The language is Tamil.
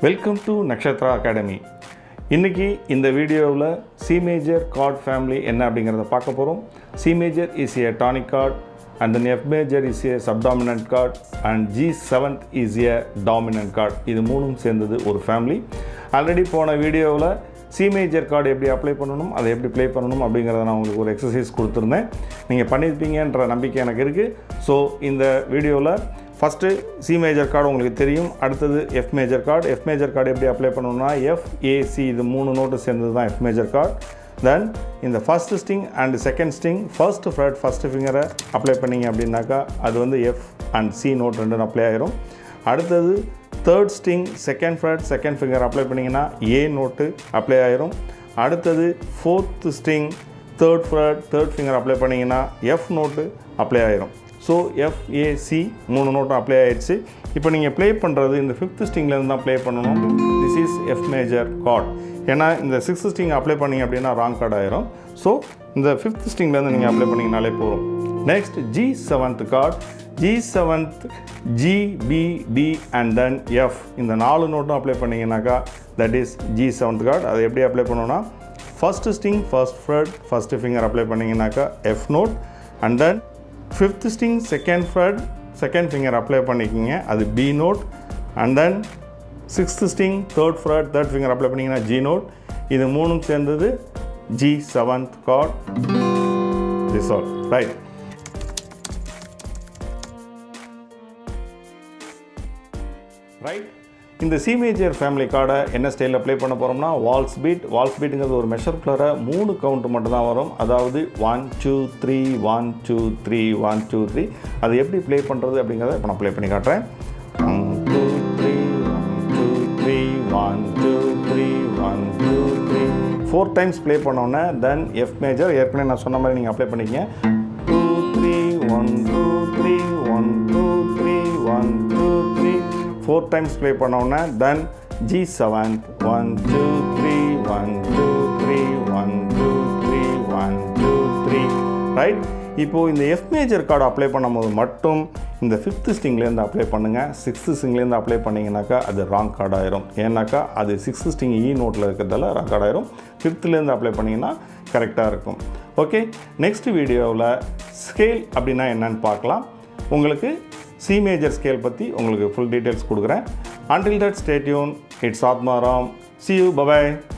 Welcome to Nakkshathra Academy. இன்னைக்கு இந்த வீடியோவில் C major chord family என்ன அப்படிங்கறத பார்க்க போறோம். C major is a tonic chord and then F major is a subdominant chord and G7th is a dominant chord. இது மூணும் சேர்ந்தது ஒரு family. ஆல்ரெடி போன வீடியோவில் C major chord எப்படி அப்ளை பண்ணனும் அதை எப்படி ப்ளே பண்ணனும் அப்படிங்கறத நான் உங்களுக்கு ஒரு எக்சர்சைஸ் கொடுத்திருந்தேன். நீங்க பண்ணிருப்பீங்கன்ற நம்பிக்கை எனக்கு இருக்கு. சோ இந்த வீடியோவில் First C major chord உங்களுக்கு தெரியும். அடுத்தது F major chord. F major chord எப்படி அப்ளை பண்ணனும்னா F A C இது மூணு நோட் சேர்ந்தது தான் F major chord. Then இந்த first string and second string first fret first finger apply பண்ணீங்க அப்படினாக்கா அது வந்து F and C நோட் ரெண்டும் அப்ளை ஆயிரும். அடுத்தது third string second fret second finger apply பண்ணீங்கனா A நோட் அப்ளை ஆயிரும். அடுத்தது fourth string third fret third finger apply பண்ணீங்கனா F நோட் அப்ளை ஆயிரும். So F A C மூணு நோட் அப்ளை ஆயிடுச்சு. இப்போ நீங்க ப்ளே பண்றது இந்த 5th ஸ்ட்ரிங்ல இருந்து தான் ப்ளே பண்ணனும். This is F major chord. ஏனா இந்த 6th ஸ்ட்ரிங் அப்ளை பண்ணீங்க அப்படினா ராங் கார்ட் ஆயிரும். So இந்த 5th ஸ்ட்ரிங்ல இருந்து நீங்க அப்ளை பண்ணீங்கனாலே போதும். Next G7th chord. G7th G B D and then F இந்த நாலு நோட்டும் apply பண்ணீங்கனாக்கா that is G7th chord. அதை எப்படி அப்ளை பண்ணனும்னா first string first fret first finger apply பண்ணீங்கனாக்கா F note and then 5th string second fret second finger apply பண்ணிக்கீங்க அது B note and then 6th string third fret third finger apply பண்ணீங்கனா G note இது மூணும் சேர்ந்தது G7th chord. This all right. Right. இந்த C major family chord என்ன ஸ்டைல்ல ப்ளே பண்ண போறோம்னா waltz beatங்கிறது ஒரு மெஷர் ஃப்ளோர 3 கவுண்ட் மட்டும் தான் வரும். அதாவது 1 2 3 1 2 3 1 2 3 அது எப்படி ப்ளே பண்றது அப்படிங்கறத இப்ப நான் ப்ளே பண்ணி காட்றேன். 1 2 3 1 2 3 1 2 3 1 2 3 4 டைம்ஸ் ப்ளே பண்ணோம்னா then F major ஏற்கனவே நான் சொன்ன மாதிரி நீங்க அப்ளை பண்ணிக்கங்க. 2 3 1 2 3 1 2 3 1 2 3 4 times play பண்ணோம்னா then G7th 1 2 3 1 2 3 1 2 3 1 2 3 right. இப்போ இந்த F major chord அப்ளை பண்ணும்போது மட்டும் இந்த 5th stringல இருந்து அப்ளை பண்ணுங்க. 6th stringல இருந்து அப்ளை பண்ணீங்கனாக்கா அது ராங் கார்ட் ஆயிரும். ஏன்னாக்கா அது 6th string E நோட்ல இருக்கிறதால ராங் கார்ட் ஆயிரும். 5thல இருந்து அப்ளை பண்ணீங்கனா கரெக்ட்டா இருக்கும். ஓகே, நெக்ஸ்ட் வீடியோல ஸ்கேல் அப்படினா என்னன்னு பார்க்கலாம். உங்களுக்கு C major scale பத்தி உங்களுக்கு full details கொடுக்கிறேன். Until that, stay tuned. It's Atmaram. See you. Bye bye.